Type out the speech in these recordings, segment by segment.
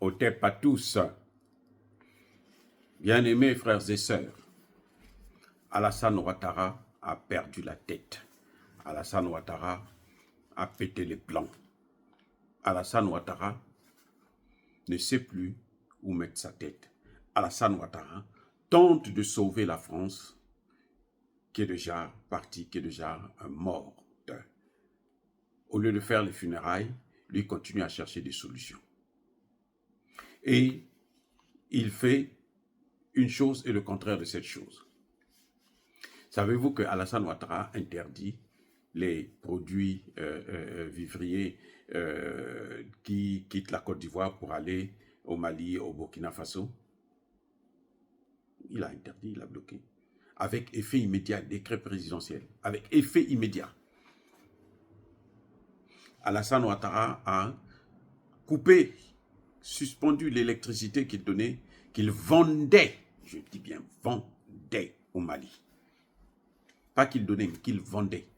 Otep à tous, bien-aimés frères et sœurs, Alassane Ouattara a perdu la tête. Alassane Ouattara a pété les plans. Alassane Ouattara ne sait plus où mettre sa tête. Alassane Ouattara tente de sauver la France, qui est déjà partie, qui est déjà morte. Au lieu de faire les funérailles, lui continue à chercher des solutions. Et il fait une chose et le contraire de cette chose. Savez-vous que Alassane Ouattara interdit les produits vivriers qui quittent la Côte d'Ivoire pour aller au Mali, au Burkina Faso? Il a interdit, il a bloqué. Avec effet immédiat, décret présidentiel. Avec effet immédiat. Alassane Ouattara a coupé, suspendu l'électricité qu'il donnait, qu'il vendait, je dis bien vendait au Mali. Pas qu'il donnait, mais qu'il vendait.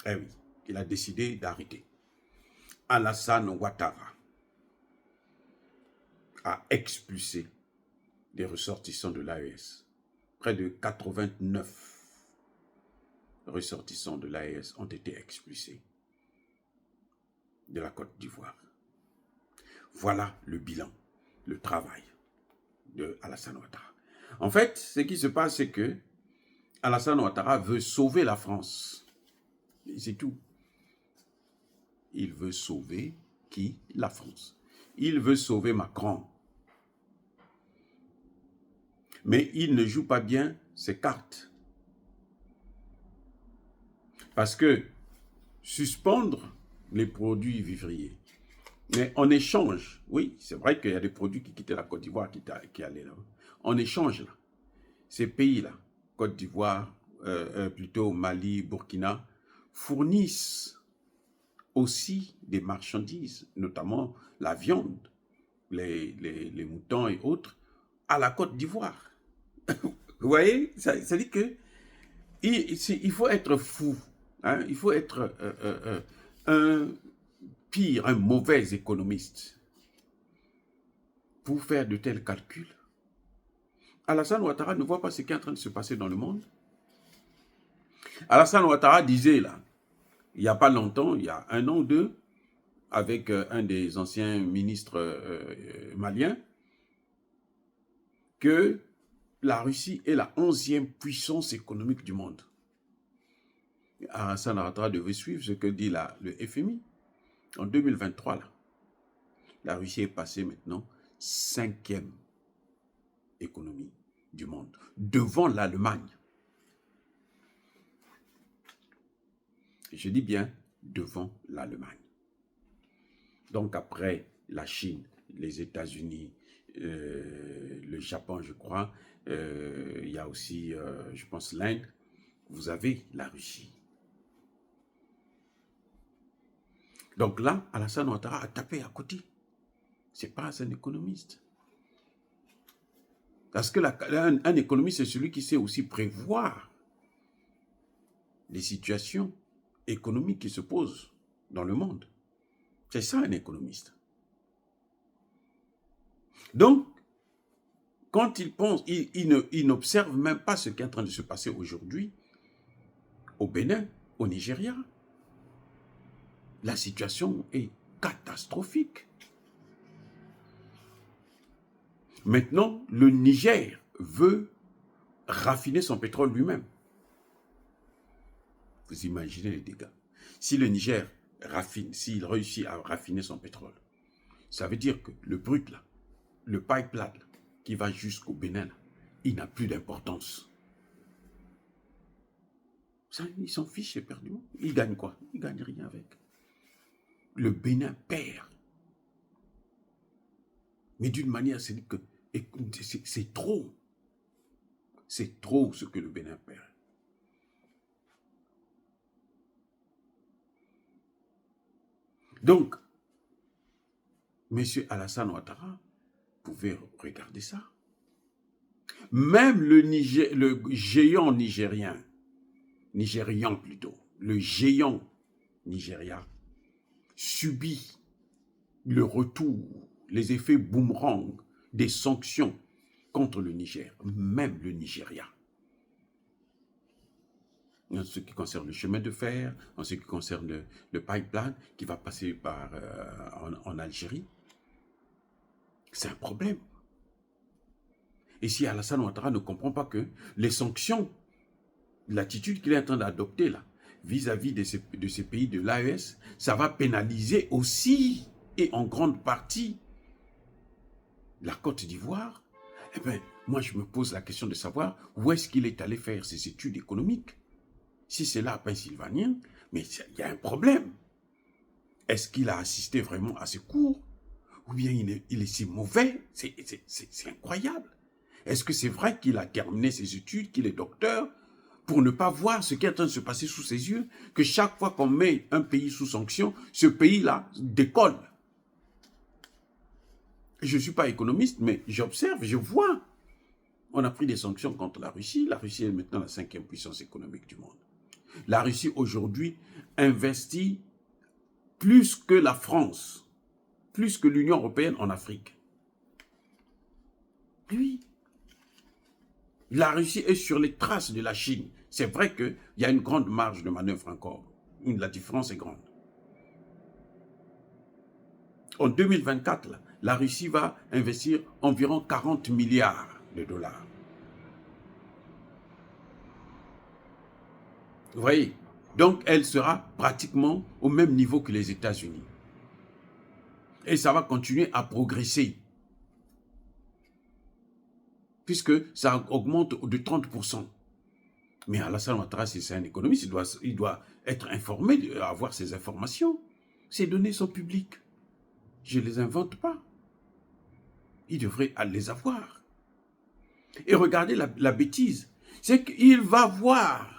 Eh oui, il a décidé d'arrêter. Alassane Ouattara a expulsé des ressortissants de l'AES. Près de 89 ressortissants de l'AES ont été expulsés de la Côte d'Ivoire. Voilà le bilan, le travail de Alassane Ouattara. En fait, ce qui se passe, c'est que Alassane Ouattara veut sauver la France. C'est tout. Il veut sauver qui? La France. Il veut sauver Macron. Mais il ne joue pas bien ses cartes. Parce que suspendre les produits vivriers, mais en échange, oui, c'est vrai qu'il y a des produits qui quittaient la Côte d'Ivoire, qui allaient là. En échange, là, ces pays-là, Côte d'Ivoire, plutôt Mali, Burkina, fournissent aussi des marchandises, notamment la viande, les moutons et autres, à la Côte d'Ivoire. Vous voyez, ça dit que il faut être fou, hein, il faut être un mauvais économiste pour faire de tels calculs. Alassane Ouattara ne voit pas ce qui est en train de se passer dans le monde. Alassane Ouattara disait là, il n'y a pas longtemps, il y a 1 an ou 2, avec un des anciens ministres maliens, que la Russie est la 11e puissance économique du monde. Alassane Ouattara devait suivre ce que dit le FMI. En 2023, là, la Russie est passée maintenant 5e économie du monde, devant l'Allemagne. Je dis bien devant l'Allemagne. Donc après la Chine, les États-Unis, le Japon, je crois, il y a aussi, je pense, l'Inde, vous avez la Russie. Donc là, Alassane Ouattara a tapé à côté. Ce n'est pas un économiste. Parce que un économiste, c'est celui qui sait aussi prévoir les situations économiques qui se posent dans le monde. C'est ça un économiste. Donc, quand il pense, il n'observe même pas ce qui est en train de se passer aujourd'hui au Bénin, au Nigeria. La situation est catastrophique. Maintenant, le Niger veut raffiner son pétrole lui-même. Vous imaginez les dégâts. Si le Niger raffine, s'il réussit à raffiner son pétrole, ça veut dire que le brut, là, le pipeline qui va jusqu'au Bénin, là, il n'a plus d'importance. Ça, il s'en fiche éperdument. Il gagne quoi? Il ne gagne rien avec. Le Bénin perd. Mais d'une manière, c'est que c'est trop. C'est trop ce que le Bénin perd. Donc, M. Alassane Ouattara pouvait regarder ça. Même le géant nigérian plutôt, le géant Nigeria subit le retour, les effets boomerang des sanctions contre le Niger, même le Nigeria. En ce qui concerne le chemin de fer, en ce qui concerne le pipeline qui va passer en Algérie, c'est un problème. Et si Alassane Ouattara ne comprend pas que les sanctions, l'attitude qu'il est en train d'adopter là, vis-à-vis de ces pays de l'AES, ça va pénaliser aussi, et en grande partie, la Côte d'Ivoire. Eh bien, moi je me pose la question de savoir où est-ce qu'il est allé faire ses études économiques. Si c'est là à Pennsylvanie, mais il y a un problème. Est-ce qu'il a assisté vraiment à ces cours? Ou bien il est si mauvais? C'est incroyable. Est-ce que c'est vrai qu'il a terminé ses études, qu'il est docteur, pour ne pas voir ce qui est en train de se passer sous ses yeux, que chaque fois qu'on met un pays sous sanction, ce pays-là décolle? Je ne suis pas économiste, mais j'observe, je vois. On a pris des sanctions contre la Russie. La Russie est maintenant la 5e puissance économique du monde. La Russie, aujourd'hui, investit plus que la France, plus que l'Union européenne en Afrique. Oui. La Russie est sur les traces de la Chine. C'est vrai qu'il y a une grande marge de manœuvre encore. La différence est grande. En 2024, la Russie va investir environ 40 milliards de dollars. Vous voyez? Donc, elle sera pratiquement au même niveau que les États-Unis. Et ça va continuer à progresser. Puisque ça augmente de 30%. Mais Alassane Ouattara, si c'est un économiste, il doit être informé, avoir ces informations. Ces données sont publiques. Je ne les invente pas. Il devrait les avoir. Et regardez la bêtise. C'est qu'il va voir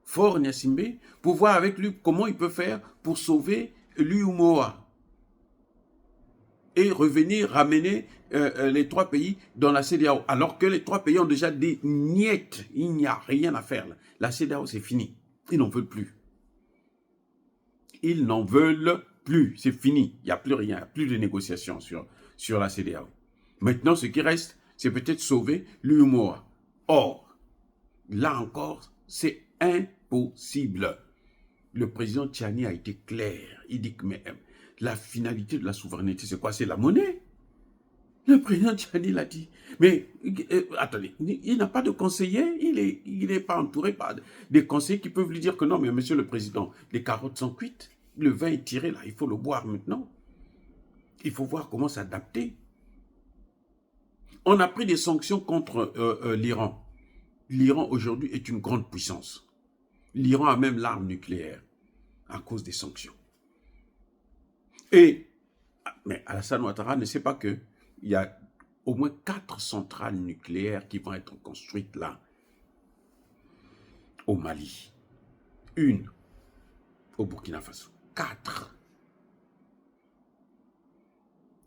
Faure Gnassingbé pour voir avec lui comment il peut faire pour sauver l'UMOA et revenir ramener les 3 pays dans la CEDEAO, alors que les 3 pays ont déjà dit niet, il n'y a rien à faire. La CEDEAO, c'est fini. Ils n'en veulent plus. Ils n'en veulent plus. C'est fini. Il n'y a plus rien. Il n'y a plus de négociations sur la CEDEAO. Maintenant, ce qui reste, c'est peut-être sauver l'UMOA. Or, là encore, c'est impossible. Le président Tchani a été clair. Il dit que la finalité de la souveraineté, c'est quoi? C'est la monnaie. Le président Tchani l'a dit. Mais attendez, il n'a pas de conseiller. Il n'est pas entouré par des conseillers qui peuvent lui dire que non, mais monsieur le président, les carottes sont cuites. Le vin est tiré là, il faut le boire maintenant. Il faut voir comment s'adapter. On a pris des sanctions contre l'Iran. L'Iran aujourd'hui est une grande puissance. L'Iran a même l'arme nucléaire à cause des sanctions. Mais Alassane Ouattara ne sait pas qu'il y a au moins 4 centrales nucléaires qui vont être construites là, au Mali. 1 au Burkina Faso. 4.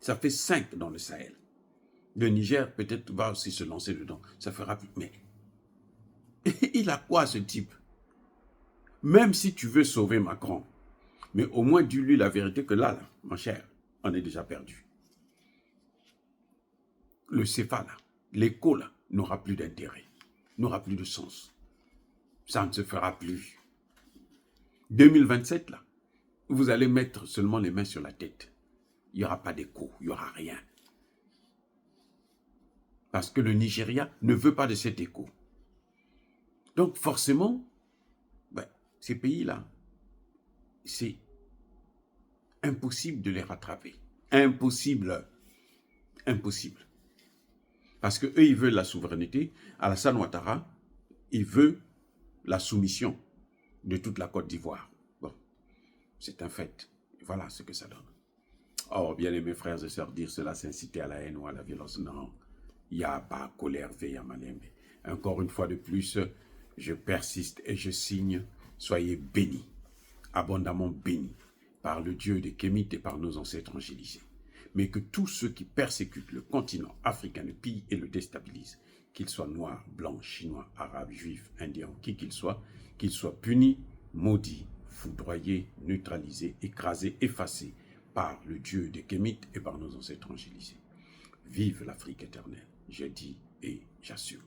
Ça fait 5 dans le Sahel. Le Niger peut-être va aussi se lancer dedans. Ça fera plus. Mais il a quoi ce type? Même si tu veux sauver Macron, mais au moins dis-lui la vérité que là, mon cher, on est déjà perdu. Le CFA là, l'écho là, n'aura plus d'intérêt, n'aura plus de sens. Ça ne se fera plus. 2027 là, vous allez mettre seulement les mains sur la tête. Il n'y aura pas d'écho, il n'y aura rien. Parce que le Nigeria ne veut pas de cet écho. Donc forcément, ces pays-là, c'est impossible de les rattraper. Impossible. Impossible. Parce qu'eux, ils veulent la souveraineté. Alassane Ouattara, il veut la soumission de toute la Côte d'Ivoire. Bon, c'est un fait. Voilà ce que ça donne. Oh, bien aimés frères et sœurs, dire cela, c'est inciter à la haine ou à la violence. Non, il n'y a pas colère, veille à Malembe. Encore une fois de plus, je persiste et je signe. Soyez bénis, abondamment bénis, par le Dieu des Kémites et par nos ancêtres angélisés. Mais que tous ceux qui persécutent le continent africain le pillent et le déstabilisent, qu'ils soient noirs, blancs, chinois, arabes, juifs, indiens, qui qu'ils soient punis, maudits, foudroyés, neutralisés, écrasés, effacés par le Dieu des Kémites et par nos ancêtres angélisés. Vive l'Afrique éternelle, j'ai dit et j'assure.